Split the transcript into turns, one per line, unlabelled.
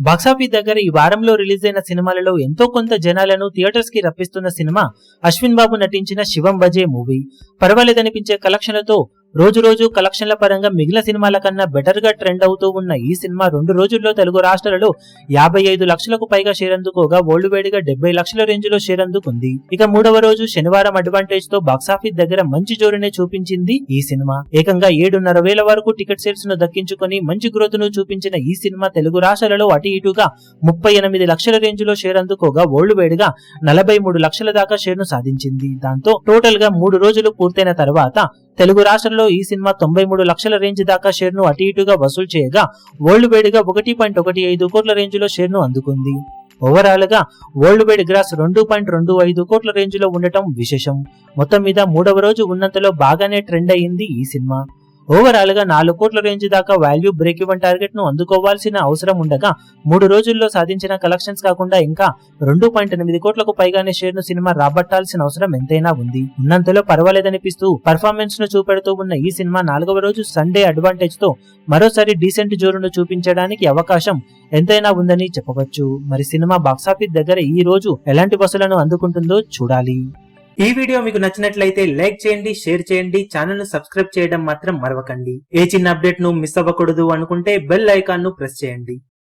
Box office దగ్గర ఈ వారంలో రిలీజ్ అయిన సినిమాలలో ఎంతో కొంత జనాలను థియేటర్స్ కి రప్పిస్తున్న సినిమా అశ్విన్ బాబు నటించిన శివం బజే మూవీ. పర్వాలేదనిపించే కలెక్షన్లతో రోజు కలెక్షన్ల పరంగా మిగిలిన సినిమాల కన్నా బెటర్ గా ట్రెండ్ అవుతూ ఉన్న ఈ సినిమా 2 రోజుల్లో తెలుగు రాష్ట్రాలలో 55 లక్షలకు పైగా షేర్ అందుకోగా వరల్డ్ వైడ్ గా 70 లక్షల రేంజ్ లో షేర్ అందుకుంది. ఇక 3వ రోజు శనివారం అడ్వాంటేజ్ తో బాక్సాఫీస్ దగ్గర మంచి జోరునే చూపించింది ఈ సినిమా. ఏకంగా 7,500 వరకు టికెట్ సేల్స్ ను దక్కించుకొని మంచి గ్రోత్ ను చూపించిన ఈ సినిమా తెలుగు రాష్ట్రాలలో అటు ఇటుగా 38 లక్షల రేంజ్ లో షేర్ అందుకోగా వరల్డ్ వైడ్ గా 43 లక్షల దాకా షేర్ ను సాధించింది. దాంతో టోటల్ గా 3 రోజులు పూర్తయిన తర్వాత తెలుగు రాష్ట్రాల్లో ఈ సినిమా 93 లక్షల రేంజ్ దాకా షేర్ ను అటు ఇటుగా వసూలు చేయగా వరల్డ్ వైడ్ గా 1.15 కోట్ల రేంజ్ లో షేర్ ను అందుకుంది. ఓవరాల్ గా వరల్డ్ వైడ్ గ్రాస్ 2.25 కోట్ల రేంజ్ లో ఉండటం విశేషం. మొత్తం మీద 3వ రోజు ఉన్నంతలో బాగానే ట్రెండ్ అయ్యింది ఈ సినిమా. ఓవరాల్ గా 4 కోట్ల రేంజ్ దాకా వాల్యూ బ్రేక్ ఈవెన్ టార్గెట్ ను అందుకోవాల్సిన అవసరం ఉండగా 3 రోజుల్లో సాధించిన కలెక్షన్స్ కాకుండా ఇంకా 2.8 కోట్లకు పైగానే షేర్ ను సినిమా రాబట్టాల్సిన అవసరం ఎంతైనా ఉంది. ఉన్నంతలో పర్వాలేదనిపిస్తూ పర్ఫార్మెన్స్ ను చూపెడుతూ ఉన్న ఈ సినిమా 4వ రోజు సండే అడ్వాంటేజ్ తో మరోసారి డీసెంట్ జోరును చూపించడానికి అవకాశం ఎంతైనా ఉందని చెప్పవచ్చు. మరి సినిమా బాక్సాఫీస్ దగ్గర ఈ రోజు ఎలాంటి వసూలను అందుకుంటుందో చూడాలి. ఈ వీడియో మీకు నచ్చినట్లయితే లైక్ చేయండి, షేర్ చేయండి, ఛానల్ ను సబ్స్క్రైబ్ చేయడం మాత్రం మరవకండి. ఏ చిన్న అప్డేట్ ను మిస్ అవ్వకూడదు అనుకుంటే బెల్ ఐకాన్ ను ప్రెస్ చేయండి.